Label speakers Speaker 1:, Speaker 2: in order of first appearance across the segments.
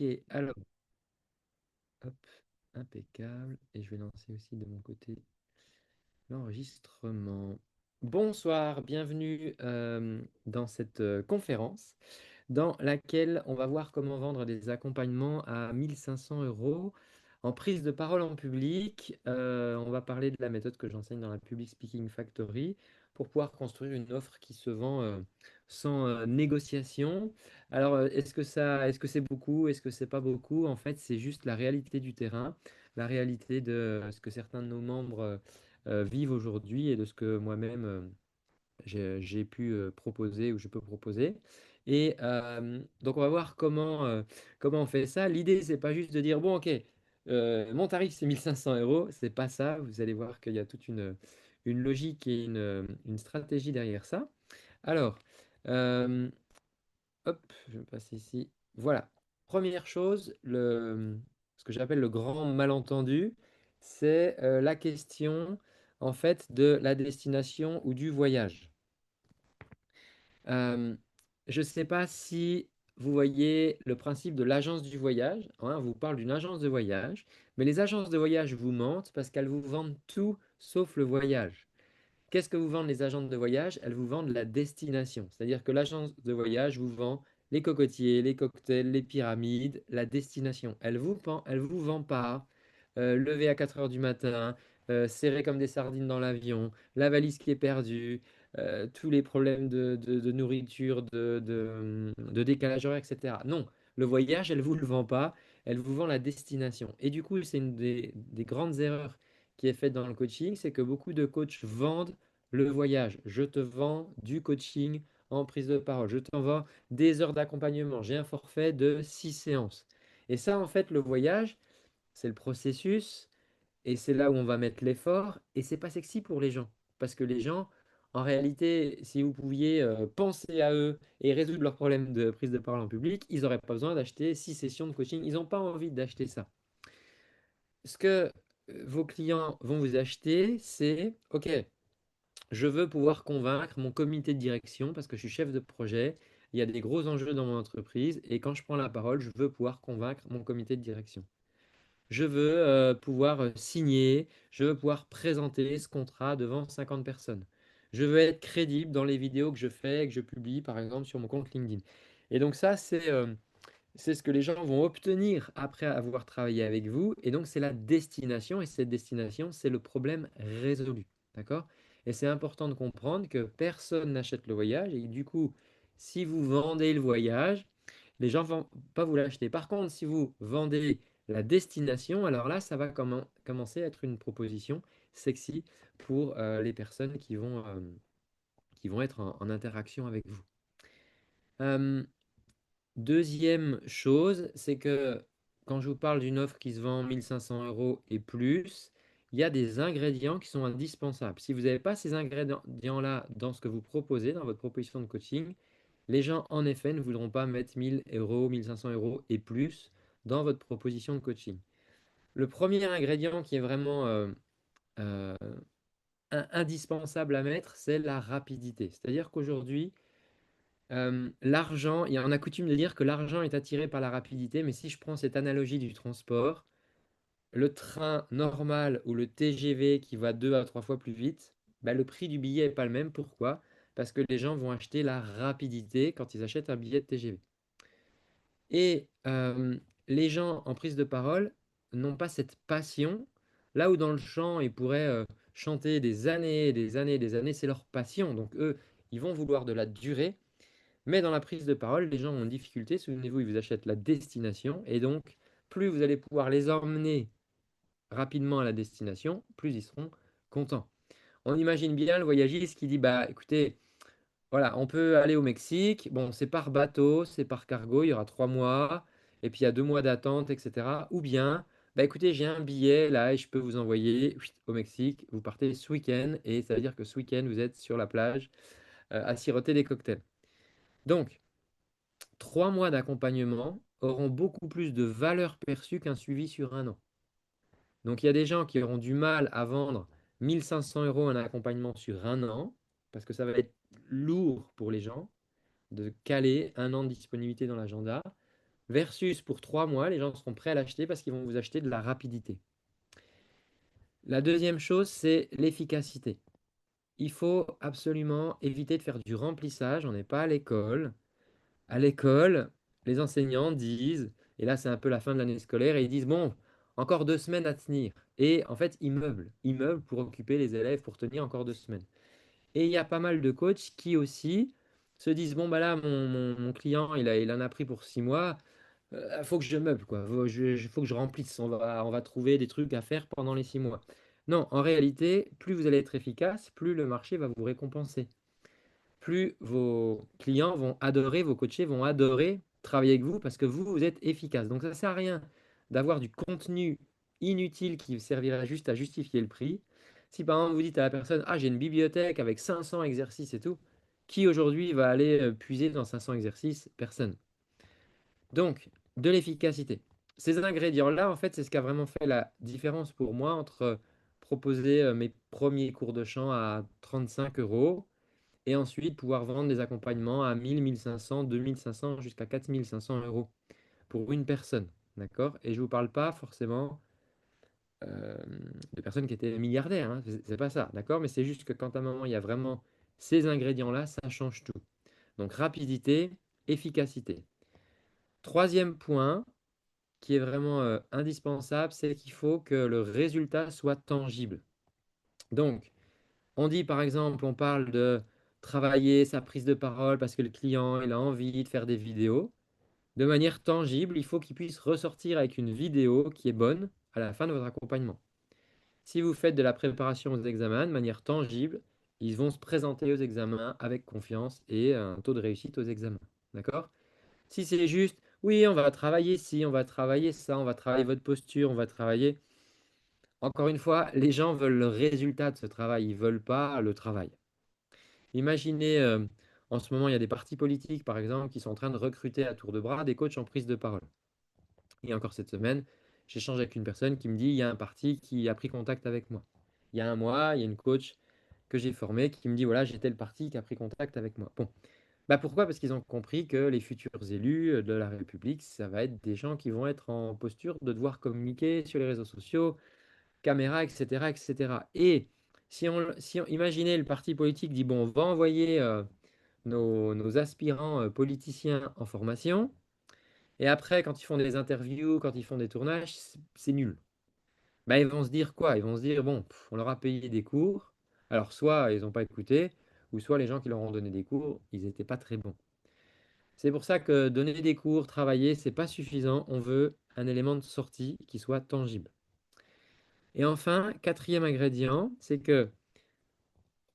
Speaker 1: Ok, alors, hop, impeccable. Et je vais lancer aussi de mon côté l'enregistrement. Bonsoir, bienvenue dans cette conférence dans laquelle on va voir comment vendre des accompagnements à 1 500 € en prise de parole en public. On va parler de la méthode que j'enseigne dans la Public Speaking Factory pour pouvoir construire une offre qui se vend sans négociation. Alors, est-ce que c'est beaucoup? Est-ce que c'est pas beaucoup? En fait, c'est juste la réalité du terrain, la réalité de ce que certains de nos membres vivent aujourd'hui et de ce que moi-même j'ai pu proposer ou je peux proposer. Et donc, on va voir comment on fait ça. L'idée, c'est pas juste de dire, bon, ok, mon tarif, c'est 1 500 €. C'est pas ça. Vous allez voir qu'il y a toute une logique et une stratégie derrière ça. Alors, euh, hop, je vais passer ici. Voilà. Première chose, ce que j'appelle le grand malentendu, c'est la question, en fait, de la destination ou du voyage. Euh, je ne sais pas si vous voyez le principe de l'agence du voyage, hein, on vous parle d'une agence de voyage, mais les agences de voyage vous mentent parce qu'elles vous vendent tout sauf le voyage. Qu'est-ce que vous vendent les agences de voyage? Elles vous vendent la destination. C'est-à-dire que l'agence de voyage vous vend les cocotiers, les cocktails, les pyramides, la destination. Elle vous vend pas lever à 4 heures du matin, serré comme des sardines dans l'avion, la valise qui est perdue, tous les problèmes de nourriture, de décalage horaire, etc. Non, le voyage, elle ne vous le vend pas, elle vous vend la destination. Et du coup, c'est une des grandes erreurs qui est faite dans le coaching, c'est que beaucoup de coachs vendent le voyage. Je te vends du coaching en prise de parole. Je t'envoie des heures d'accompagnement. J'ai un forfait de 6 séances. Et ça, en fait, le voyage, c'est le processus et c'est là où on va mettre l'effort. Et c'est pas sexy pour les gens. Parce que les gens, en réalité, si vous pouviez penser à eux et résoudre leurs problèmes de prise de parole en public, ils n'auraient pas besoin d'acheter 6 sessions de coaching. Ils n'ont pas envie d'acheter ça. Ce que vos clients vont vous acheter, c'est, OK, je veux pouvoir convaincre mon comité de direction parce que je suis chef de projet. Il y a des gros enjeux dans mon entreprise et quand je prends la parole, je veux pouvoir convaincre mon comité de direction. Je veux pouvoir signer, je veux pouvoir présenter ce contrat devant 50 personnes. Je veux être crédible dans les vidéos que je fais et que je publie, par exemple, sur mon compte LinkedIn. Et donc ça, c'est ce que les gens vont obtenir après avoir travaillé avec vous. Et donc, c'est la destination. Et cette destination, c'est le problème résolu. D'accord? Et c'est important de comprendre que personne n'achète le voyage. Et du coup, si vous vendez le voyage, les gens ne vont pas vous l'acheter. Par contre, si vous vendez la destination, alors là, ça va commencer à être une proposition sexy pour les personnes qui vont être en interaction avec vous. Euh, Deuxième chose, c'est que quand je vous parle d'une offre qui se vend 1 500 € et plus, il y a des ingrédients qui sont indispensables. Si vous n'avez pas ces ingrédients-là dans ce que vous proposez, dans votre proposition de coaching, les gens, en effet, ne voudront pas mettre 1 000 €, 1 500 € et plus dans votre proposition de coaching. Le premier ingrédient qui est vraiment euh, indispensable à mettre, c'est la rapidité. C'est-à-dire qu'aujourd'hui, l'argent, il y en a coutume de dire que l'argent est attiré par la rapidité, mais si je prends cette analogie du transport, le train normal ou le TGV qui va 2 à 3 fois plus vite, bah, le prix du billet n'est pas le même. Pourquoi? Parce que les gens vont acheter la rapidité quand ils achètent un billet de TGV. Et les gens en prise de parole n'ont pas cette passion. Là où dans le chant, ils pourraient chanter des années, des années, des années, c'est leur passion. Donc eux, ils vont vouloir de la durée. Mais dans la prise de parole, les gens ont une difficulté. Souvenez-vous, ils vous achètent la destination. Et donc, plus vous allez pouvoir les emmener rapidement à la destination, plus ils seront contents. On imagine bien le voyagiste qui dit, bah écoutez, voilà, on peut aller au Mexique. Bon, c'est par bateau, c'est par cargo, il y aura 3 mois. Et puis il y a 2 mois d'attente, etc. Ou bien, bah écoutez, j'ai un billet là et je peux vous envoyer au Mexique. Vous partez ce week-end et ça veut dire que ce week-end, vous êtes sur la plage à siroter des cocktails. Donc, 3 mois d'accompagnement auront beaucoup plus de valeur perçue qu'un suivi sur un an. Donc, il y a des gens qui auront du mal à vendre 1 500 € un accompagnement sur un an, parce que ça va être lourd pour les gens de caler un an de disponibilité dans l'agenda. versus pour 3 mois, les gens seront prêts à l'acheter parce qu'ils vont vous acheter de la rapidité. La deuxième chose, c'est l'efficacité. Il faut absolument éviter de faire du remplissage. On n'est pas à l'école. À l'école, les enseignants disent, et là c'est un peu la fin de l'année scolaire, et ils disent, bon, encore 2 semaines à tenir. Et en fait, ils meublent pour occuper les élèves pour tenir encore 2 semaines. Et il y a pas mal de coachs qui aussi se disent, bon, bah là, mon client, il en a pris pour 6 mois, il faut que je meuble, quoi. Faut que je remplisse. On va trouver des trucs à faire pendant les 6 mois. Non, en réalité, plus vous allez être efficace, plus le marché va vous récompenser. Plus vos clients vont adorer, vos coachés vont adorer travailler avec vous parce que vous, vous êtes efficace. Donc ça ne sert à rien d'avoir du contenu inutile qui servira juste à justifier le prix. Si par exemple vous dites à la personne, ah j'ai une bibliothèque avec 500 exercices et tout, qui aujourd'hui va aller puiser dans 500 exercices? Personne. Donc, de l'efficacité. Ces ingrédients-là, en fait, c'est ce qui a vraiment fait la différence pour moi entre proposer mes premiers cours de chant à 35 euros et ensuite pouvoir vendre des accompagnements à 1000, 1500, 2500 jusqu'à 4500 euros pour une personne. D'accord? Et je ne vous parle pas forcément euh, de personnes qui étaient milliardaires, hein. C'est pas ça. D'accord? Mais c'est juste que quand à un moment, il y a vraiment ces ingrédients-là, ça change tout. Donc, rapidité, efficacité. Troisième point, qui est vraiment indispensable, c'est qu'il faut que le résultat soit tangible. Donc, on dit par exemple, on parle de travailler sa prise de parole parce que le client il a envie de faire des vidéos. De manière tangible, il faut qu'il puisse ressortir avec une vidéo qui est bonne à la fin de votre accompagnement. Si vous faites de la préparation aux examens de manière tangible, ils vont se présenter aux examens avec confiance et un taux de réussite aux examens. D'accord? Si c'est juste, oui, on va travailler ci, on va travailler ça, on va travailler votre posture, on va travailler. Encore une fois, les gens veulent le résultat de ce travail, ils ne veulent pas le travail. Imaginez, en ce moment, il y a des partis politiques, par exemple, qui sont en train de recruter à tour de bras des coachs en prise de parole. Et encore cette semaine, j'échange avec une personne qui me dit, il y a un parti qui a pris contact avec moi. Il y a un mois, il y a une coach que j'ai formée qui me dit, voilà, j'étais le parti qui a pris contact avec moi. Bon, bah pourquoi? Parce qu'ils ont compris que les futurs élus de la République, ça va être des gens qui vont être en posture de devoir communiquer sur les réseaux sociaux, caméra, etc., etc. Et imaginez le parti politique dit, bon, on va envoyer nos aspirants politiciens en formation, et après, quand ils font des interviews, quand ils font des tournages, c'est nul. Bah, ils vont se dire quoi? Ils vont se dire, bon, on leur a payé des cours, alors soit ils n'ont pas écouté, ou soit les gens qui leur ont donné des cours, ils n'étaient pas très bons. C'est pour ça que donner des cours, travailler, c'est pas suffisant. On veut un élément de sortie qui soit tangible. Et enfin, quatrième ingrédient, c'est que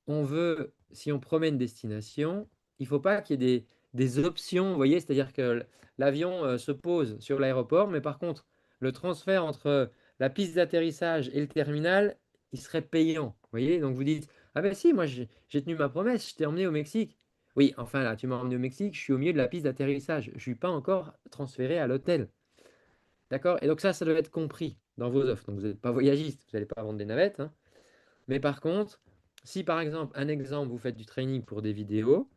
Speaker 1: on veut, si on promet une destination, il ne faut pas qu'il y ait des options, vous voyez, c'est-à-dire que l'avion se pose sur l'aéroport, mais par contre, le transfert entre la piste d'atterrissage et le terminal, il serait payant. Vous voyez, donc vous dites, ah ben si, moi j'ai tenu ma promesse, je t'ai emmené au Mexique. Oui, enfin là, tu m'as emmené au Mexique, je suis au milieu de la piste d'atterrissage, je ne suis pas encore transféré à l'hôtel. D'accord? Et donc ça doit être compris dans vos offres. Donc vous n'êtes pas voyagiste, vous n'allez pas vendre des navettes, hein. Mais par contre, si par exemple, un exemple, vous faites du training pour des vidéos,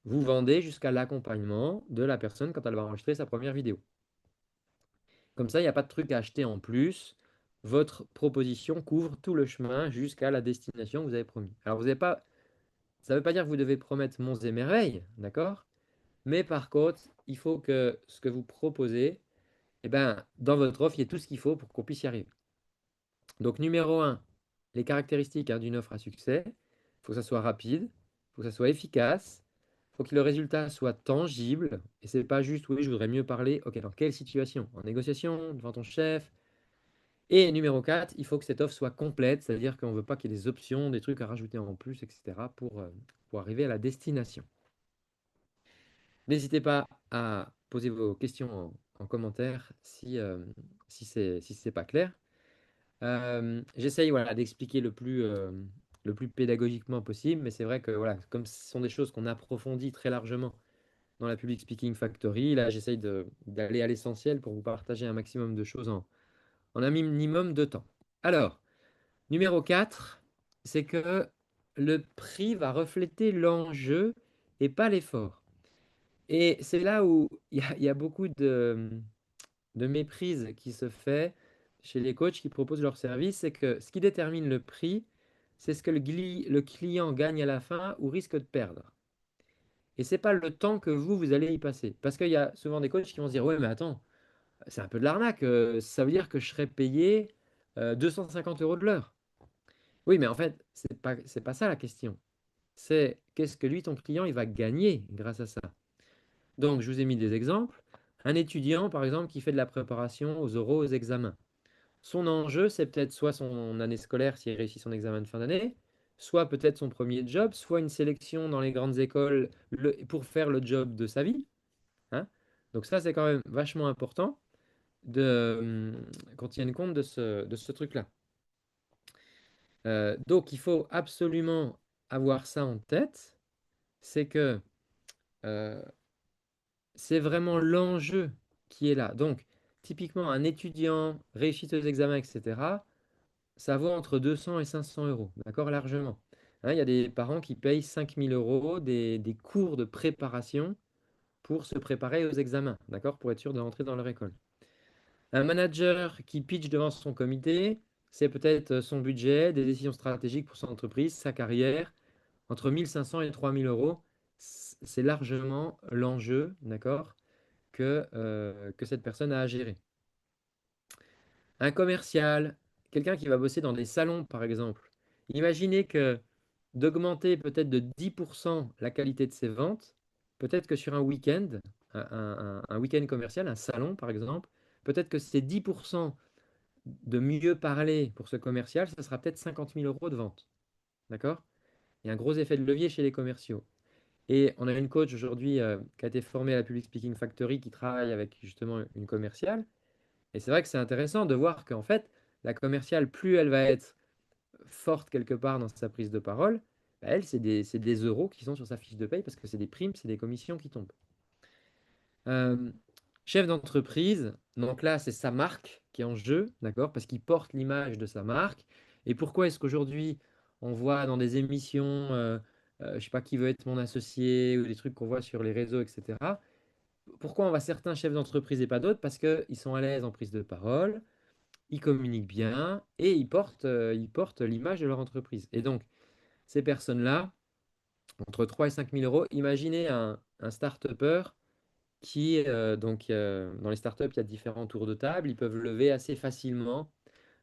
Speaker 1: vous vendez jusqu'à l'accompagnement de la personne quand elle va enregistrer sa première vidéo. Comme ça, il n'y a pas de truc à acheter en plus. Votre proposition couvre tout le chemin jusqu'à la destination que vous avez promis. Alors, vous avez pas, ça ne veut pas dire que vous devez promettre monts et merveilles, d'accord? Mais par contre, il faut que ce que vous proposez, eh ben, dans votre offre, il y ait tout ce qu'il faut pour qu'on puisse y arriver. Donc, numéro un, les caractéristiques d'une offre à succès. Il faut que ça soit rapide, il faut que ça soit efficace, il faut que le résultat soit tangible. Et c'est pas juste, oui, je voudrais mieux parler. Ok, dans quelle situation? En négociation, devant ton chef. Et numéro 4, il faut que cette offre soit complète, c'est-à-dire qu'on ne veut pas qu'il y ait des options, des trucs à rajouter en plus, etc. pour arriver à la destination. N'hésitez pas à poser vos questions en commentaire si c'est pas clair. J'essaye voilà, d'expliquer le plus pédagogiquement possible, mais c'est vrai que voilà, comme ce sont des choses qu'on approfondit très largement dans la Public Speaking Factory, là j'essaye d'aller à l'essentiel pour vous partager un maximum de choses en un minimum de temps. Alors, numéro 4, c'est que le prix va refléter l'enjeu et pas l'effort. Et c'est là où il y a beaucoup de méprise qui se fait chez les coachs qui proposent leur service, c'est que ce qui détermine le prix, c'est ce que le client gagne à la fin ou risque de perdre. Et c'est pas le temps que vous allez y passer. Parce qu'il y a souvent des coachs qui vont se dire, ouais, mais attends, c'est un peu de l'arnaque, ça veut dire que je serais payé 250 euros de l'heure. Oui, mais en fait, c'est pas ça la question. C'est qu'est-ce que lui, ton client, il va gagner grâce à ça. Donc, je vous ai mis des exemples. Un étudiant, par exemple, qui fait de la préparation aux oraux, aux examens. Son enjeu, c'est peut-être soit son année scolaire s'il réussit son examen de fin d'année, soit peut-être son premier job, soit une sélection dans les grandes écoles pour faire le job de sa vie, hein. Donc ça, c'est quand même vachement important qu'on tienne compte de ce truc-là. Donc il faut absolument avoir ça en tête, c'est que euh, c'est vraiment l'enjeu qui est là. Donc typiquement, un étudiant, réussite aux examens, etc., ça vaut entre 200 et 500 euros, d'accord, largement. Hein, il y a des parents qui payent 5000 euros des cours de préparation pour se préparer aux examens, d'accord, pour être sûr de rentrer dans leur école. Un manager qui pitch devant son comité, c'est peut-être son budget, des décisions stratégiques pour son entreprise, sa carrière, entre 1500 et 3000 euros. C'est largement l'enjeu, d'accord, que cette personne a à gérer. Un commercial, quelqu'un qui va bosser dans des salons, par exemple. Imaginez que d'augmenter peut-être de 10% la qualité de ses ventes, peut-être que sur un week-end, un week-end commercial, un salon par exemple, peut-être que c'est 10% de mieux parler pour ce commercial, ça sera peut-être 50 000 euros de vente. D'accord? Il y a un gros effet de levier chez les commerciaux. Et on a une coach aujourd'hui qui a été formée à la Public Speaking Factory qui travaille avec justement une commerciale. Et c'est vrai que c'est intéressant de voir qu'en fait, la commerciale, plus elle va être forte quelque part dans sa prise de parole, bah, elle, c'est des euros qui sont sur sa fiche de paye parce que c'est des primes, c'est des commissions qui tombent. Euh, Chef d'entreprise, donc là, c'est sa marque qui est en jeu, d'accord, parce qu'il porte l'image de sa marque. Et pourquoi est-ce qu'aujourd'hui, on voit dans des émissions, je ne sais pas qui veut être mon associé, ou des trucs qu'on voit sur les réseaux, etc. Pourquoi on voit certains chefs d'entreprise et pas d'autres? Parce qu'ils sont à l'aise en prise de parole, ils communiquent bien et ils portent l'image de leur entreprise. Et donc, ces personnes-là, entre 3 et 5 000 euros, imaginez un start-upper qui, donc, dans les startups, il y a différents tours de table, ils peuvent lever assez facilement,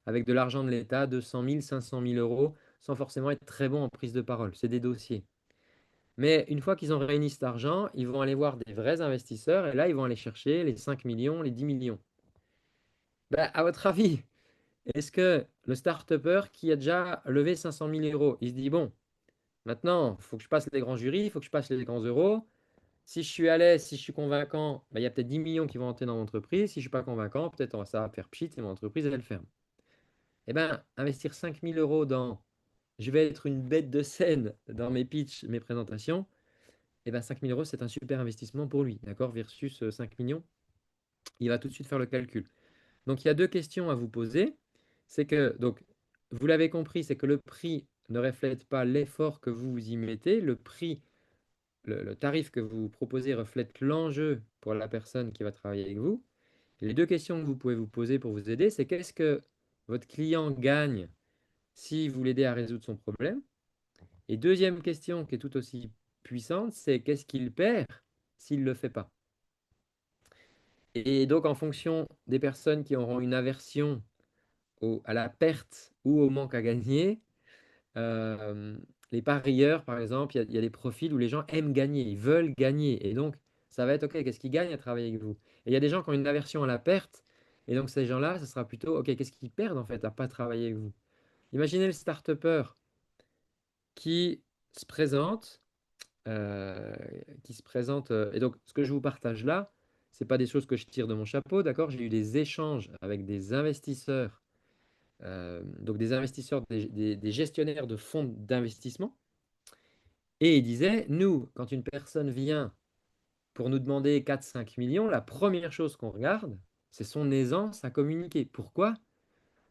Speaker 1: avec de l'argent de l'État, 200 000, 500 000 euros, sans forcément être très bon en prise de parole. C'est des dossiers. Mais une fois qu'ils ont réuni cet argent, ils vont aller voir des vrais investisseurs et là, ils vont aller chercher les 5 millions, les 10 millions. Ben, à votre avis, est-ce que le start-upper qui a déjà levé 500 000 euros, il se dit, bon, maintenant, il faut que je passe les grands jurys, il faut que je passe les grands euros. Si je suis à l'aise, si je suis convaincant, ben, il y a peut-être 10 millions qui vont entrer dans mon entreprise. Si je ne suis pas convaincant, peut-être ça va faire pchit et mon entreprise, elle ferme. Eh bien, investir 5 000 euros dans je vais être une bête de scène dans mes pitchs, mes présentations, eh bien 5 000 euros, c'est un super investissement pour lui, d'accord, versus 5 millions. Il va tout de suite faire le calcul. Donc, il y a deux questions à vous poser. C'est que, donc, vous l'avez compris, c'est que le prix ne reflète pas l'effort que vous y mettez. Le prix, le tarif que vous proposez reflète l'enjeu pour la personne qui va travailler avec vous. Les deux questions que vous pouvez vous poser pour vous aider, c'est qu'est-ce que votre client gagne si vous l'aidez à résoudre son problème? Et deuxième question qui est tout aussi puissante, c'est qu'est-ce qu'il perd s'il ne le fait pas? Et donc, en fonction des personnes qui auront une aversion à la perte ou au manque à gagner, euh, les parieurs, par exemple, il y a des profils où les gens aiment gagner, ils veulent gagner. Et donc, ça va être, OK, qu'est-ce qu'ils gagnent à travailler avec vous? Et il y a des gens qui ont une aversion à la perte. Et donc, ces gens-là, ce sera plutôt, OK, qu'est-ce qu'ils perdent en fait à ne pas travailler avec vous? Imaginez le start-upper qui se présente, euh, et donc, ce que je vous partage là, ce n'est pas des choses que je tire de mon chapeau, d'accord? J'ai eu des échanges avec des investisseurs, donc des investisseurs, des gestionnaires de fonds d'investissement. Et il disait, nous, quand une personne vient pour nous demander 4-5 millions, la première chose qu'on regarde, c'est son aisance à communiquer. Pourquoi?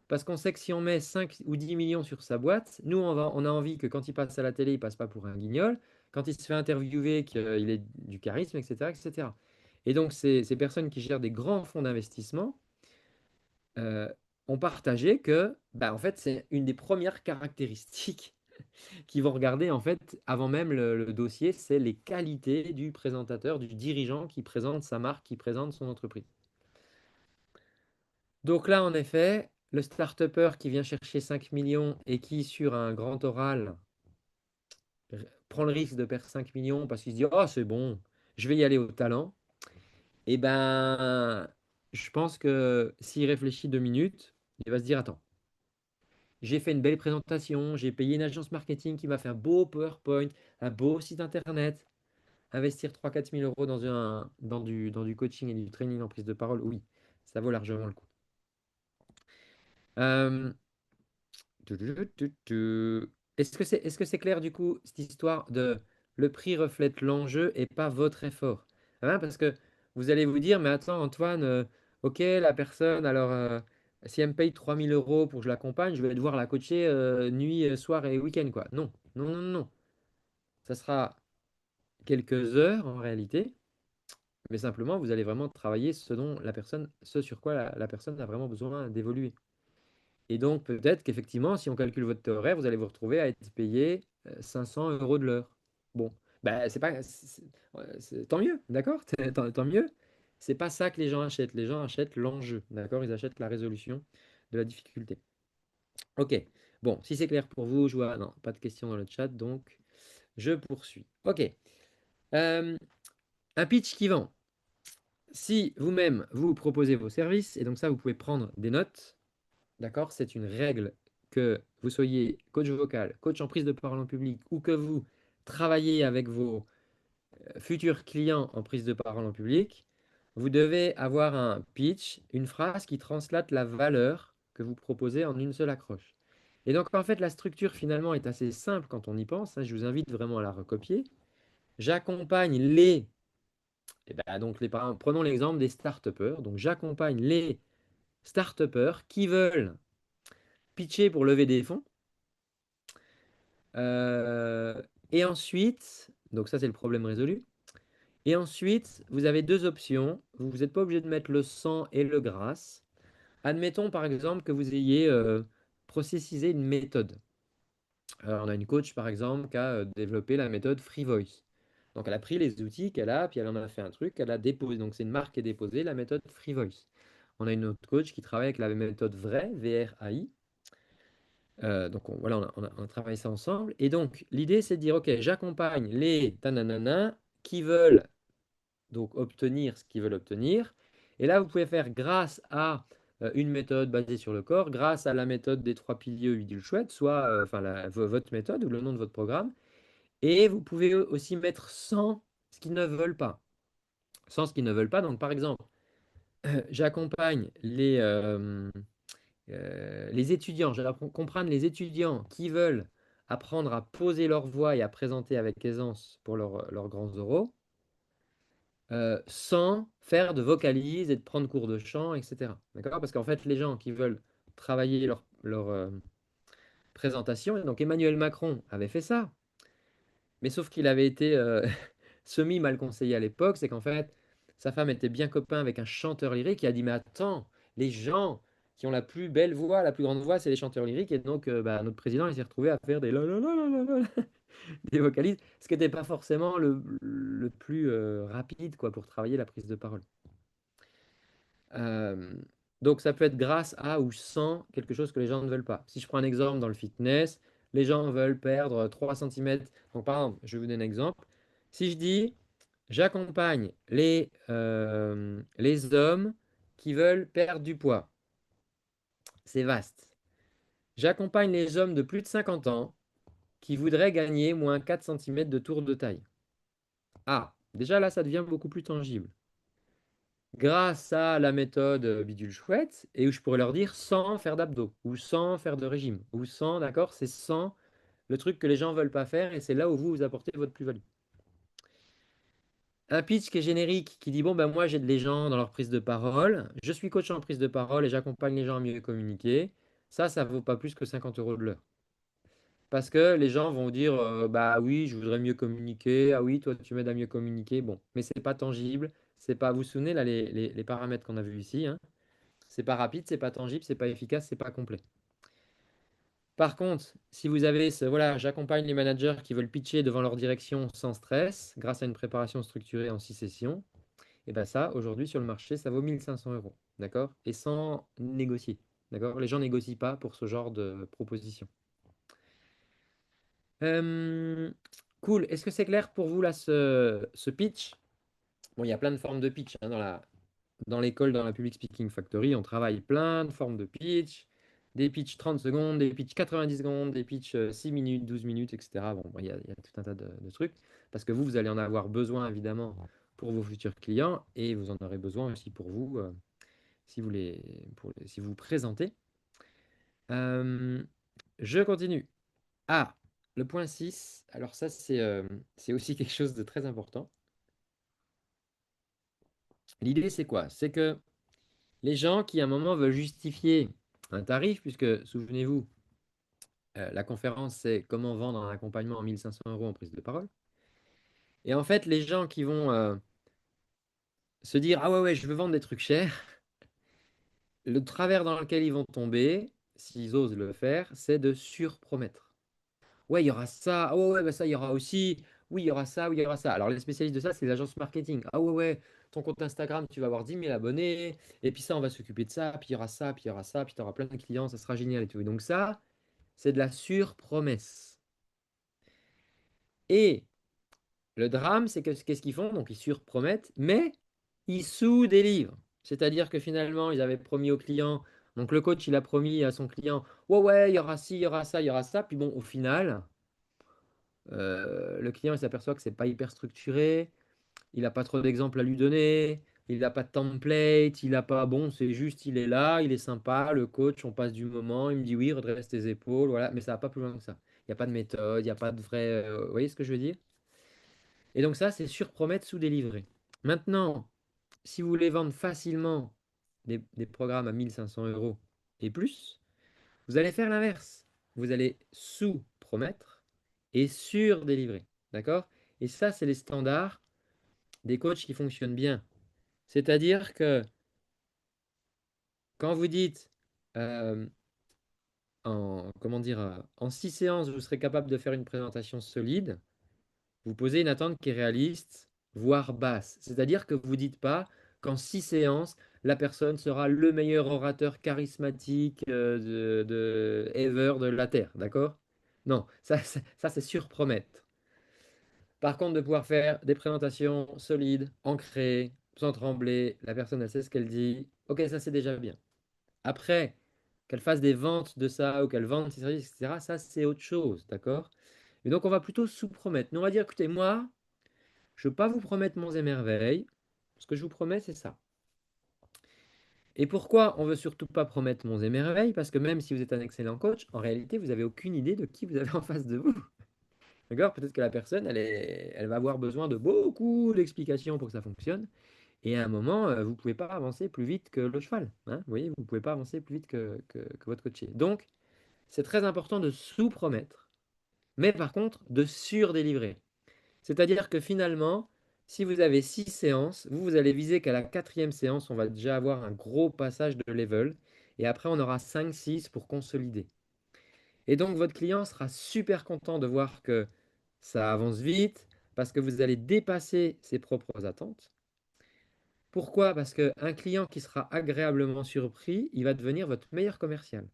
Speaker 1: Parce qu'on sait que si on met 5 ou 10 millions sur sa boîte, nous, on a envie que quand il passe à la télé, il ne passe pas pour un guignol. quand il se fait interviewer, qu'il ait du charisme, etc., etc. Et donc, ces personnes qui gèrent des grands fonds d'investissement euh, ont partagé que, bah, en fait, c'est une des premières caractéristiques qu'ils vont regarder, en fait, avant même le dossier, c'est les qualités du présentateur, du dirigeant qui présente sa marque, qui présente son entreprise. Donc là, en effet, le start-upper qui vient chercher 5 millions et qui, sur un grand oral, prend le risque de perdre 5 millions parce qu'il se dit, oh, c'est bon, je vais y aller au talent. Eh ben, je pense que s'il réfléchit 2 minutes, il va se dire, attends, j'ai fait une belle présentation, j'ai payé une agence marketing qui m'a fait un beau PowerPoint, un beau site internet. Investir 3 000 à 4 000 euros dans du coaching et du training en prise de parole, oui, ça vaut largement le coup. Euh, est-ce que c'est clair du coup, cette histoire de le prix reflète l'enjeu et pas votre effort? Hein, parce que vous allez vous dire, mais attends Antoine, ok, la personne, alors si elle me paye 3 000 euros pour que je l'accompagne, je vais devoir la coacher nuit, soir et week-end, quoi. Non, non, non, non. Ça sera quelques heures en réalité, mais simplement vous allez vraiment travailler ce sur quoi la personne a vraiment besoin d'évoluer. Et donc, peut-être qu'effectivement, si on calcule votre taux horaire, vous allez vous retrouver à être payé 500 euros de l'heure. Bon, bah, c'est pas, ouais, tant mieux, d'accord? Tant mieux. C'est pas ça que les gens achètent. Les gens achètent l'enjeu, d'accord? Ils achètent la résolution de la difficulté. Ok. Bon, si c'est clair pour vous, je vois, non, pas de questions dans le chat, donc je poursuis. Ok. Euh, un pitch qui vend. Si vous-même, vous proposez vos services, et donc ça, vous pouvez prendre des notes. D'accord? C'est une règle que vous soyez coach vocal, coach en prise de parole en public ou que vous travaillez avec vos futurs clients en prise de parole en public, vous devez avoir un pitch, une phrase qui translate la valeur que vous proposez en une seule accroche. Et donc, en fait, la structure finalement est assez simple quand on y pense, hein. Je vous invite vraiment à la recopier. J'accompagne prenons l'exemple des start-upers. Donc, j'accompagne les start-upers qui veulent pitcher pour lever des fonds. Euh, et ensuite, donc ça c'est le problème résolu. Et ensuite, vous avez deux options. Vous n'êtes pas obligé de mettre le sang et le gras. Admettons par exemple que vous ayez processisé une méthode. Alors, on a une coach par exemple qui a développé la méthode Free Voice. Donc elle a pris les outils qu'elle a, puis elle en a fait un truc, elle a déposé. Donc c'est une marque qui est déposée, la méthode Free Voice. On a une autre coach qui travaille avec la méthode VRAI, VRAI. Donc voilà, on a travaillé ça ensemble. Et donc, l'idée, c'est de dire, OK, j'accompagne les tananana qui veulent donc obtenir ce qu'ils veulent obtenir. Et là, vous pouvez faire grâce à une méthode basée sur le corps, grâce à la méthode des 3 piliers huile chouette, soit enfin, votre méthode ou le nom de votre programme. Et vous pouvez aussi mettre sans ce qu'ils ne veulent pas. Sans ce qu'ils ne veulent pas. Donc, par exemple, j'accompagne les étudiants, je vais comprendre les étudiants qui veulent apprendre à poser leur voix et à présenter avec aisance pour leurs grands oraux, sans faire de vocalises et de prendre cours de chant, etc. D'accord? Parce qu'en fait, les gens qui veulent travailler leur présentation, et donc Emmanuel Macron avait fait ça, mais sauf qu'il avait été semi mal conseillé à l'époque, c'est qu'en fait, sa femme était bien copain avec un chanteur lyrique qui a dit, mais attends, les gens qui ont la plus belle voix, la plus grande voix, c'est les chanteurs lyriques. Et donc, bah, notre président, il s'est retrouvé à faire des la la la la la la, des vocalises, ce qui n'était pas forcément le plus rapide quoi, pour travailler la prise de parole. Euh, donc, ça peut être grâce à ou sans quelque chose que les gens ne veulent pas. Si je prends un exemple dans le fitness, les gens veulent perdre 3 cm. Donc, par exemple, je vais vous donner un exemple. Si je dis, j'accompagne les hommes qui veulent perdre du poids. C'est vaste. J'accompagne les hommes de plus de 50 ans qui voudraient gagner moins 4 cm de tour de taille. Ah, déjà là, ça devient beaucoup plus tangible. Grâce à la méthode bidule chouette, et où je pourrais leur dire sans faire d'abdos, ou sans faire de régime, ou sans, d'accord, c'est sans le truc que les gens ne veulent pas faire, et c'est là où vous apportez votre plus-value. Un pitch qui est générique, qui dit, bon, ben moi j'aide les gens dans leur prise de parole, je suis coach en prise de parole et j'accompagne les gens à mieux communiquer, ça vaut pas plus que 50 euros de l'heure. Parce que les gens vont dire, bah oui, je voudrais mieux communiquer. Ah oui, toi, tu m'aides à mieux communiquer. Bon, mais c'est pas tangible. C'est pas, vous vous souvenez, là, les paramètres qu'on a vus ici, hein. C'est pas rapide, c'est pas tangible, c'est pas efficace, c'est pas complet. Par contre, si vous avez ce, voilà, j'accompagne les managers qui veulent pitcher devant leur direction sans stress, grâce à une préparation structurée en 6 sessions, et bien ça, aujourd'hui, sur le marché, ça vaut 1 500 euros. D'accord? Et sans négocier. D'accord? Les gens négocient pas pour ce genre de proposition. Euh, cool. Est-ce que c'est clair pour vous là ce pitch? Bon, il y a plein de formes de pitch hein, dans l'école, dans la Public Speaking Factory. On travaille plein de formes de pitch. Des pitchs 30 secondes, des pitchs 90 secondes, des pitchs 6 minutes, 12 minutes, etc. Bon, il y a tout un tas de trucs. Parce que vous allez en avoir besoin évidemment pour vos futurs clients et vous en aurez besoin aussi pour vous si vous si vous présentez. Euh, je continue. Ah, le point 6. Alors ça, c'est aussi quelque chose de très important. L'idée, c'est quoi? C'est que les gens qui, à un moment, veulent justifier un tarif, puisque, souvenez-vous, la conférence, c'est comment vendre un accompagnement en 1 500 euros en prise de parole. Et en fait, les gens qui vont se dire, ah ouais, ouais, je veux vendre des trucs chers, le travers dans lequel ils vont tomber, s'ils osent le faire, c'est de surpromettre. Ouais, il y aura ça. Ah ouais, ouais, bah ça, il y aura aussi. Oui, il y aura ça, oui, il y aura ça. Alors, les spécialistes de ça, c'est les agences marketing. Ah ouais, ouais, ton compte Instagram, tu vas avoir 10 000 abonnés. Et puis ça, on va s'occuper de ça. Puis il y aura ça, puis il y aura ça. Puis tu auras plein de clients, ça sera génial et tout. Et donc, ça, c'est de la surpromesse. Et le drame, c'est que qu'est-ce qu'ils font? Donc, ils surpromettent, mais ils sous-délivrent. C'est-à-dire que finalement, ils avaient promis au client. Donc, le coach, il a promis à son client, ouais, ouais, il y aura ci, il y aura ça, il y aura ça. Puis bon, au final, le client il s'aperçoit que c'est pas hyper structuré, il n'a pas trop d'exemples à lui donner, il n'a pas de template, il n'a pas, bon, c'est juste, il est là, il est sympa, le coach, on passe du moment, il me dit oui, redresse tes épaules, voilà, mais ça va pas plus loin que ça. Il n'y a pas de méthode, il n'y a pas de vrai, vous voyez ce que je veux dire? Et donc ça, c'est surpromettre, sous-délivrer. Maintenant, si vous voulez vendre facilement des programmes à 1 500 euros et plus, vous allez faire l'inverse. Vous allez sous-promettre et sur-délivrer. D'accord? Et ça, c'est les standards des coachs qui fonctionnent bien. C'est-à-dire que quand vous dites euh, comment dire, en 6 séances, vous serez capable de faire une présentation solide, vous posez une attente qui est réaliste, voire basse. C'est-à-dire que vous ne dites pas qu'en 6 séances, la personne sera le meilleur orateur charismatique de ever de la Terre. D'accord? Non, ça c'est surpromettre. Par contre, de pouvoir faire des présentations solides, ancrées, sans trembler, la personne elle sait ce qu'elle dit, ok, ça c'est déjà bien. Après, qu'elle fasse des ventes de ça ou qu'elle vende ses services, etc., ça c'est autre chose, d'accord? Et donc on va plutôt sous-promettre. Nous on va dire, écoutez, moi, je ne veux pas vous promettre monts et merveilles. Ce que je vous promets, c'est ça. Et pourquoi on veut surtout pas promettre monts et merveilles? Parce que même si vous êtes un excellent coach, en réalité, vous n'avez aucune idée de qui vous avez en face de vous. D'accord? Peut-être que la personne, elle va avoir besoin de beaucoup d'explications pour que ça fonctionne. Et à un moment, vous ne pouvez pas avancer plus vite que le cheval, hein. Vous voyez, vous ne pouvez pas avancer plus vite que votre coaché. Donc, c'est très important de sous-promettre, mais par contre, de sur-délivrer. C'est-à-dire que finalement, si vous avez 6 séances, vous allez viser qu'à la quatrième séance, on va déjà avoir un gros passage de level. Et après, on aura 5, 6 pour consolider. Et donc, votre client sera super content de voir que ça avance vite parce que vous allez dépasser ses propres attentes. Pourquoi? Parce qu'un client qui sera agréablement surpris, il va devenir votre meilleur commercial.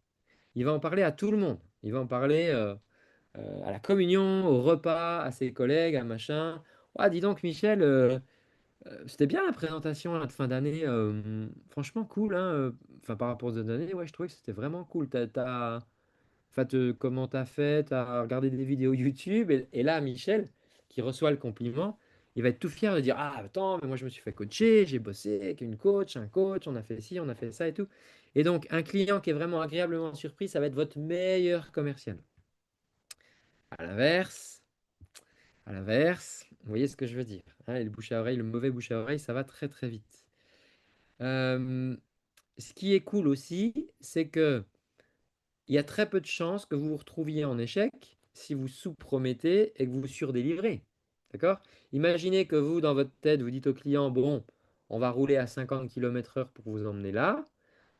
Speaker 1: Il va en parler à tout le monde. Il va en parler à la communion, au repas, à ses collègues, à machin. Ah, dis donc, Michel, c'était bien la présentation là, de fin d'année. Franchement, cool. Hein, enfin, par rapport aux autres années, ouais, je trouvais que c'était vraiment cool. Enfin, comment t'as fait? T'as regardé des vidéos YouTube. Et là, Michel, qui reçoit le compliment, il va être tout fier de dire, ah, attends, mais moi, je me suis fait coacher, j'ai bossé avec une coach, un coach, on a fait ci, on a fait ça et tout. Et donc, un client qui est vraiment agréablement surpris, ça va être votre meilleur commercial. À l'inverse, vous voyez ce que je veux dire, hein, et le bouche à oreille, le mauvais bouche à oreille, ça va très très vite. Euh, Ce qui est cool aussi, c'est que il y a très peu de chances que vous vous retrouviez en échec si vous sous-promettez et que vous surdélivrez. D'accord? Imaginez que vous, dans votre tête, vous dites au client, bon, on va rouler à 50 km/h pour vous emmener là,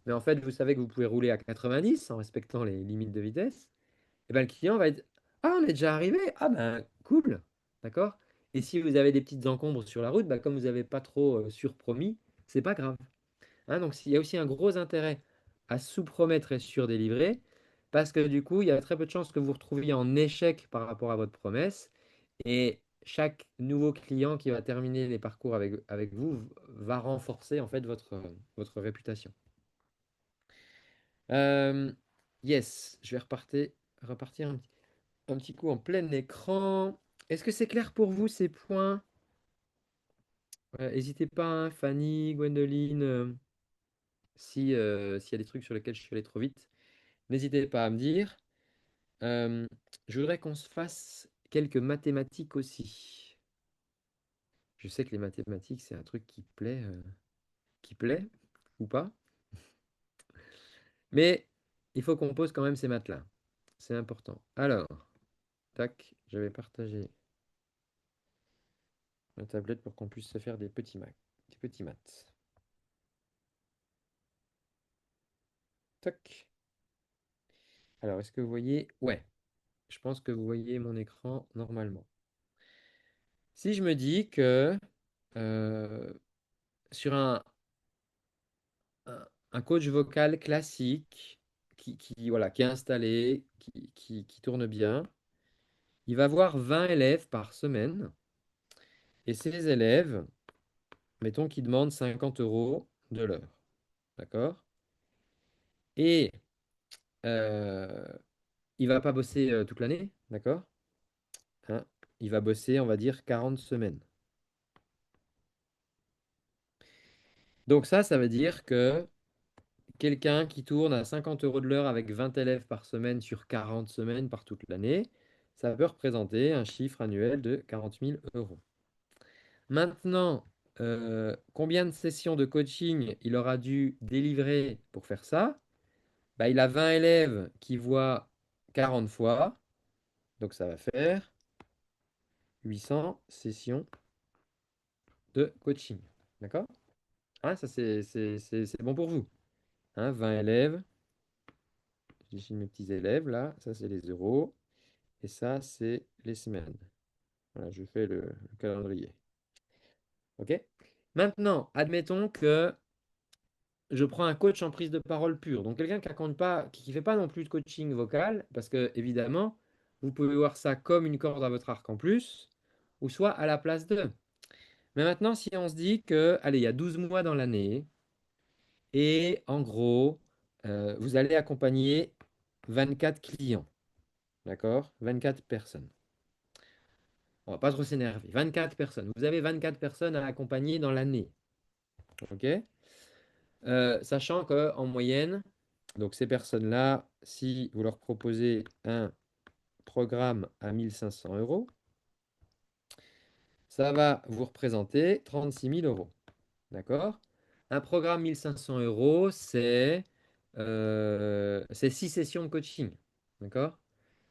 Speaker 1: mais en fait, vous savez que vous pouvez rouler à 90 en respectant les limites de vitesse. Et ben, le client va être, ah, on est déjà arrivé, ah ben cool, d'accord? Et si vous avez des petites encombres sur la route, bah, comme vous n'avez pas trop surpromis, c'est pas grave. Hein, donc, il y a aussi un gros intérêt à sous-promettre et surdélivrer, parce que du coup, il y a très peu de chances que vous vous retrouviez en échec par rapport à votre promesse. Et chaque nouveau client qui va terminer les parcours avec vous va renforcer en fait votre réputation. Euh, yes, je vais repartir un petit coup en plein écran. Est-ce que c'est clair pour vous ces points? N'hésitez pas, hein, Fanny, Gwendoline, s'il y a des trucs sur lesquels je suis allé trop vite. N'hésitez pas à me dire. Euh, je voudrais qu'on se fasse quelques mathématiques aussi. Je sais que les mathématiques, c'est un truc qui plaît ou pas, mais il faut qu'on pose quand même ces maths-là. C'est important. Alors, tac, je vais partager ma tablette pour qu'on puisse se faire des petits maths. Tac. Alors, est-ce que vous voyez? Ouais, je pense que vous voyez mon écran normalement. Si je me dis que euh, sur un coach vocal classique voilà, qui est installé, qui tourne bien, il va avoir 20 élèves par semaine. Et ces élèves, mettons qu'ils demandent 50 euros de l'heure. D'accord? Et euh, il ne va pas bosser toute l'année. D'accord? Hein, il va bosser, on va dire, 40 semaines. Donc ça veut dire que quelqu'un qui tourne à 50 euros de l'heure avec 20 élèves par semaine sur 40 semaines par toute l'année, ça peut représenter un chiffre annuel de 40 000 euros. Maintenant, combien de sessions de coaching il aura dû délivrer pour faire ça? Bah, il a 20 élèves qui voient 40 fois, donc ça va faire 800 sessions de coaching. D'accord? Ah, ça, c'est bon pour vous. Hein, 20 élèves, j'ai mes petits élèves là, ça c'est les euros, et ça c'est les semaines. Voilà, je fais le calendrier. OK? Maintenant, admettons que je prends un coach en prise de parole pure. Donc quelqu'un qui ne fait pas non plus de coaching vocal, parce que évidemment, vous pouvez voir ça comme une corde à votre arc en plus, ou soit à la place de. Mais maintenant, si on se dit que, allez, il y a 12 mois dans l'année, et en gros, vous allez accompagner 24 clients, d'accord? 24 personnes. On va pas trop s'énerver. 24 personnes. Vous avez 24 personnes à accompagner dans l'année, ok? Sachant qu'en moyenne, donc ces personnes-là, si vous leur proposez un programme à 1500 euros, ça va vous représenter 36 000 euros. D'accord? Un programme 1500 euros, c'est 6 sessions de coaching. D'accord?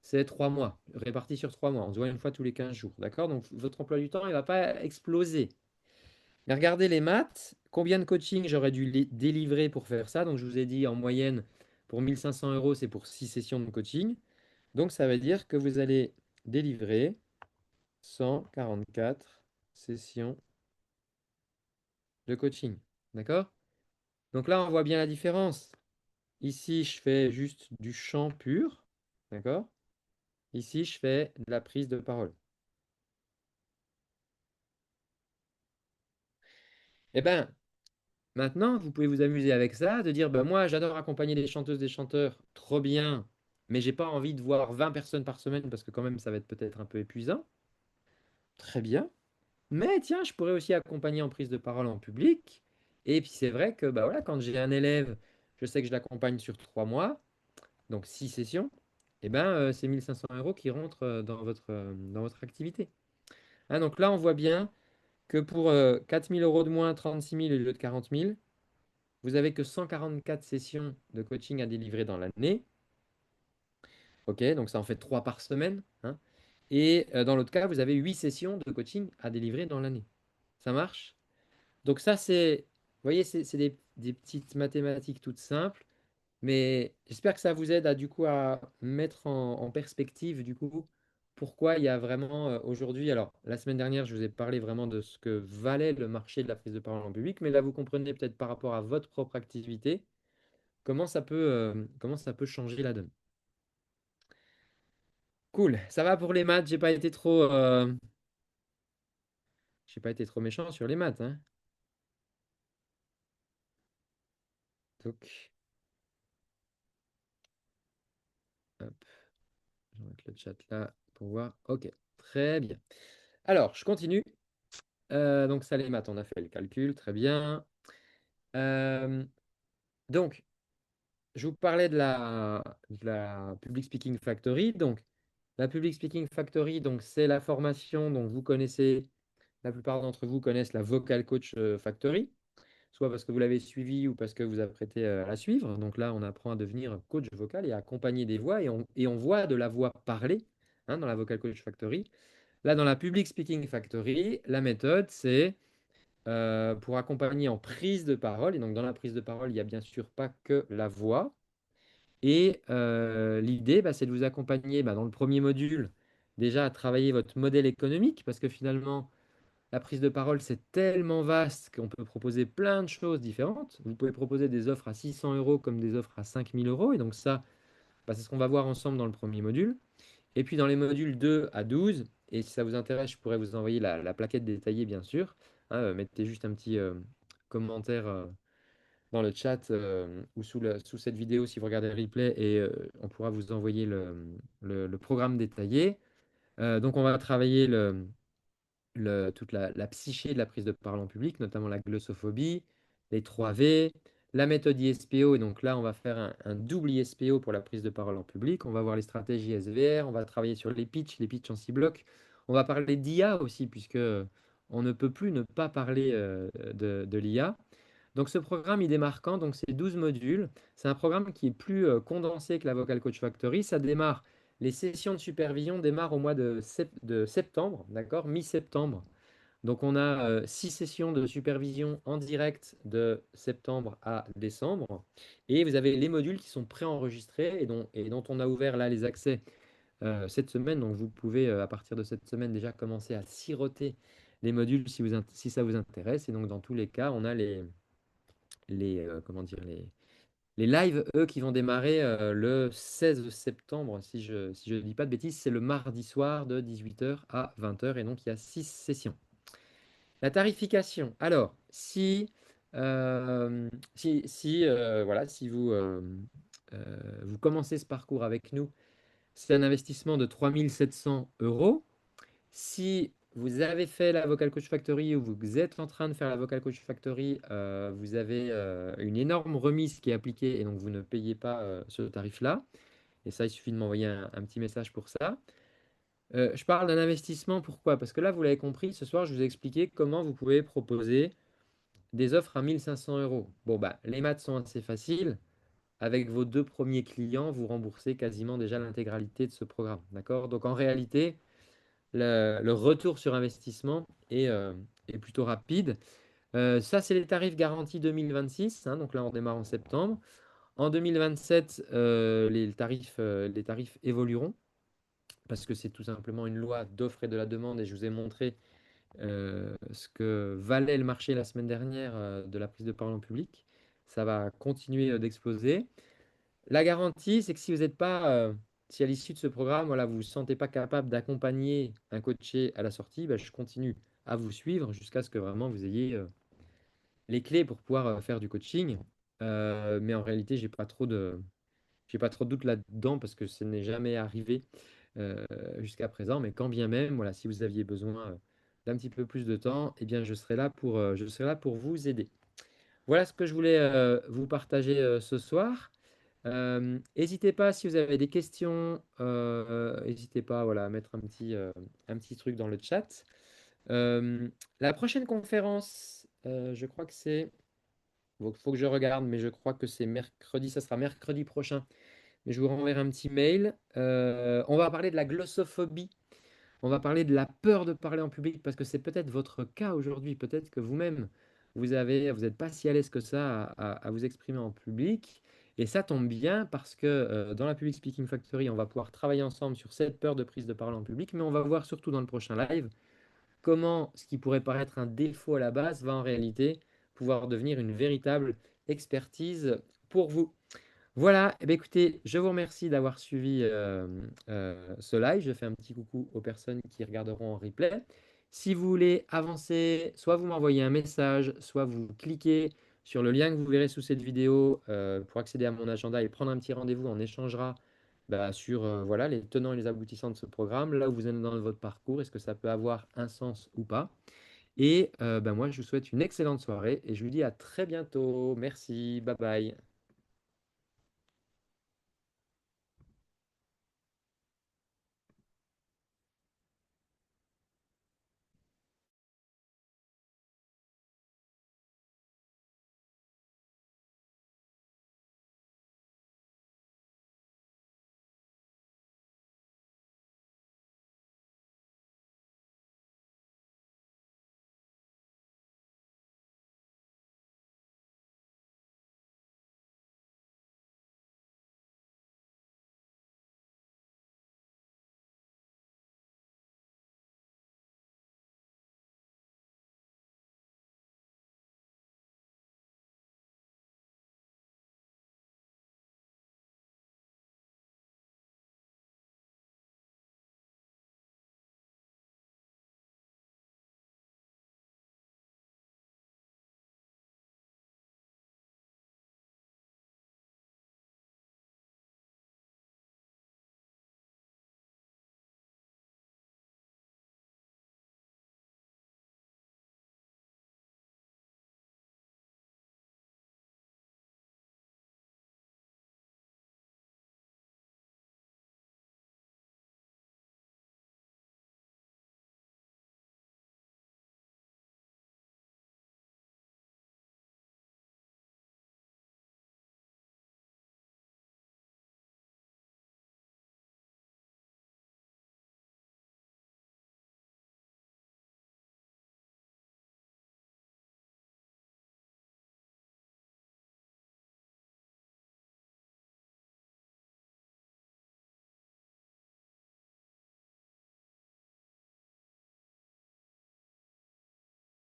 Speaker 1: C'est 3 mois, répartis sur 3 mois. On se voit une fois tous les 15 jours. D'accord? Donc votre emploi du temps, il ne va pas exploser. Mais regardez les maths. Combien de coaching j'aurais dû délivrer pour faire ça? Donc je vous ai dit en moyenne, pour 1500 euros, c'est pour 6 sessions de coaching. Donc ça veut dire que vous allez délivrer 144 sessions de coaching. D'accord? Donc là, on voit bien la différence. Ici, je fais juste du chant pur. D'accord? Ici, je fais de la prise de parole. Eh bien, maintenant, vous pouvez vous amuser avec ça, de dire, ben moi, j'adore accompagner des chanteuses, des chanteurs, trop bien, mais j'ai pas envie de voir 20 personnes par semaine parce que quand même, ça va être peut-être un peu épuisant. Très bien. Mais tiens, je pourrais aussi accompagner en prise de parole en public. Et puis c'est vrai que bah voilà, quand j'ai un élève, je sais que je l'accompagne sur 3 mois, donc 6 sessions, et ben c'est 1500 euros qui rentrent dans votre activité. Hein, donc là, on voit bien que pour 4 000 euros de moins, 36 000 au lieu de 40 000, vous avez que 144 sessions de coaching à délivrer dans l'année. Ok, donc ça en fait 3 par semaine, hein. Et dans l'autre cas, vous avez 8 sessions de coaching à délivrer dans l'année. Ça marche? Donc ça, vous voyez, c'est des petites mathématiques toutes simples, mais j'espère que ça vous aide à du coup à mettre en perspective du coup pourquoi il y a vraiment aujourd'hui. Alors la semaine dernière, je vous ai parlé vraiment de ce que valait le marché de la prise de parole en public, mais là vous comprenez peut-être par rapport à votre propre activité comment ça peut changer la donne. Cool, ça va pour les maths. J'ai pas été trop méchant sur les maths, hein. Donc, hop, je vais mettre le chat là pour voir. Ok, très bien. Alors, je continue. Donc, ça, les maths, on a fait le calcul, très bien. Euh, donc, je vous parlais de la Public Speaking Factory. Donc, la Public Speaking Factory, donc, c'est la formation dont vous connaissez, la plupart d'entre vous connaissent la Vocal Coach Factory, soit parce que vous l'avez suivi ou parce que vous apprêtez à la suivre. Donc là, on apprend à devenir coach vocal et à accompagner des voix et on voit de la voix parlée, hein, dans la Vocal Coach Factory. Là, dans la Public Speaking Factory, la méthode, c'est pour accompagner en prise de parole. Et donc, dans la prise de parole, il n'y a bien sûr pas que la voix. Et l'idée, bah, c'est de vous accompagner bah, dans le premier module, déjà à travailler votre modèle économique, parce que finalement, la prise de parole, c'est tellement vaste qu'on peut proposer plein de choses différentes. Vous pouvez proposer des offres à 600 euros comme des offres à 5000 euros. Et donc ça, bah, c'est ce qu'on va voir ensemble dans le premier module. Et puis dans les modules 2 à 12, et si ça vous intéresse, je pourrais vous envoyer la plaquette détaillée, bien sûr. Hein, mettez juste un petit commentaire dans le chat ou sous cette vidéo si vous regardez le replay et on pourra vous envoyer le programme détaillé. Donc on va travailler toute la psyché de la prise de parole en public, notamment la glossophobie, les 3 V, la méthode ISPO. Et donc là, on va faire un double ISPO pour la prise de parole en public. On va voir les stratégies SVR, on va travailler sur les pitchs en 6 blocs. On va parler d'IA aussi, puisque on ne peut plus ne pas parler de l'IA. Donc ce programme, il démarre quand? Donc c'est 12 modules. C'est un programme qui est plus condensé que la Vocal Coach Factory. Ça démarre, les sessions de supervision démarrent au mois de septembre, d'accord? Mi-septembre. Donc on a 6 sessions de supervision en direct de septembre à décembre. Et vous avez les modules qui sont préenregistrés et dont on a ouvert là les accès cette semaine. Donc vous pouvez à partir de cette semaine déjà commencer à siroter les modules si ça vous intéresse. Et donc dans tous les cas, on a comment dire, les lives, eux, qui vont démarrer le 16 septembre, si je dis pas de bêtises, c'est le mardi soir de 18h à 20h, et donc il y a 6 sessions. La tarification. Alors, voilà, si vous commencez ce parcours avec nous, c'est un investissement de 3700 euros. Si vous avez fait la Vocal Coach Factory ou vous êtes en train de faire la Vocal Coach Factory, vous avez une énorme remise qui est appliquée et donc vous ne payez pas ce tarif-là. Et ça, il suffit de m'envoyer un petit message pour ça. Je parle d'un investissement, pourquoi? Parce que là, vous l'avez compris, ce soir, je vous ai expliqué comment vous pouvez proposer des offres à 1500 euros. Bon, bah, les maths sont assez faciles. Avec vos 2 premiers clients, vous remboursez quasiment déjà l'intégralité de ce programme. D'accord? Donc en réalité, le retour sur investissement est plutôt rapide. Ça, c'est les tarifs garantis 2026, hein, donc là, on démarre en septembre. En 2027, les tarifs évolueront parce que c'est tout simplement une loi d'offre et de la demande et je vous ai montré ce que valait le marché la semaine dernière de la prise de parole en public. Ça va continuer d'exploser. La garantie, c'est que si vous n'êtes pas, si à l'issue de ce programme, voilà, vous ne vous sentez pas capable d'accompagner un coaché à la sortie, bah, je continue à vous suivre jusqu'à ce que vraiment vous ayez les clés pour pouvoir faire du coaching. Mais en réalité, j'ai pas trop de doute là-dedans parce que ce n'est jamais arrivé euh, jusqu'à présent. Mais quand bien même, voilà, si vous aviez besoin d'un petit peu plus de temps, eh bien, je serai là pour vous aider. Voilà ce que je voulais vous partager ce soir. N'hésitez pas si vous avez des questions, n'hésitez pas voilà, à mettre un petit truc dans le chat. La prochaine conférence, je crois que c'est, il faut que je regarde, mais je crois que c'est mercredi, ça sera mercredi prochain, mais je vous renverrai un petit mail. On va parler de la glossophobie. On va parler de la peur de parler en public parce que c'est peut-être votre cas aujourd'hui. Peut-être que vous-même, vous n'êtes pas si à l'aise que ça à vous exprimer en public. Et ça tombe bien parce que dans la Public Speaking Factory, on va pouvoir travailler ensemble sur cette peur de prise de parole en public, mais on va voir surtout dans le prochain live comment ce qui pourrait paraître un défaut à la base va en réalité pouvoir devenir une véritable expertise pour vous. Voilà, eh bien, écoutez, je vous remercie d'avoir suivi ce live. Je fais un petit coucou aux personnes qui regarderont en replay. Si vous voulez avancer, soit vous m'envoyez un message, soit vous cliquez sur le lien que vous verrez sous cette vidéo pour accéder à mon agenda et prendre un petit rendez-vous. On échangera sur voilà, les tenants et les aboutissants de ce programme, là où vous êtes dans votre parcours, est-ce que ça peut avoir un sens ou pas. Et moi, je vous souhaite une excellente soirée et je vous dis à très bientôt. Merci, bye bye.